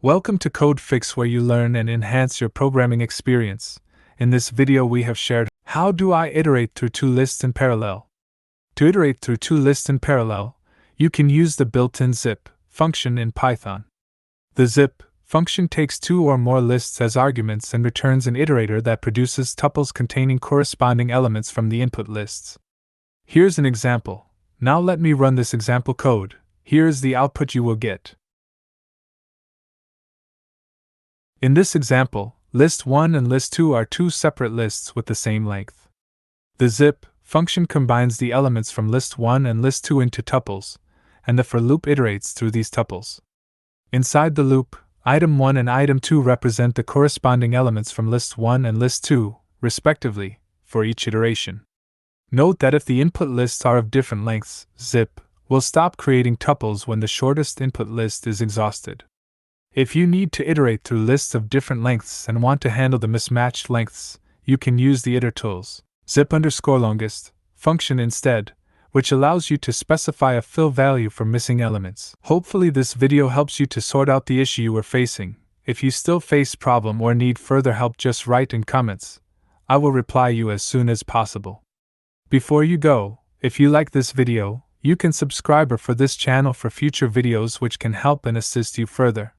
Welcome to Code Fix, where you learn and enhance your programming experience. In this video we have shared how do I iterate through two lists in parallel. To iterate through two lists in parallel, you can use the built-in zip function in Python. The zip function takes two or more lists as arguments and returns an iterator that produces tuples containing corresponding elements from the input lists. Here's an example. Now let me run this example code. Here is the output you will get. In this example, list 1 and list 2 are two separate lists with the same length. The zip function combines the elements from list 1 and list 2 into tuples, and the for loop iterates through these tuples. Inside the loop, item 1 and item 2 represent the corresponding elements from list 1 and list 2, respectively, for each iteration. Note that if the input lists are of different lengths, zip will stop creating tuples when the shortest input list is exhausted. If you need to iterate through lists of different lengths and want to handle the mismatched lengths, you can use the itertools zip_longest function instead, which allows you to specify a fill value for missing elements. Hopefully this video helps you to sort out the issue you were facing. If you still face problem or need further help, just write in comments. I will reply you as soon as possible. Before you go, if you like this video, you can subscribe for this channel for future videos which can help and assist you further.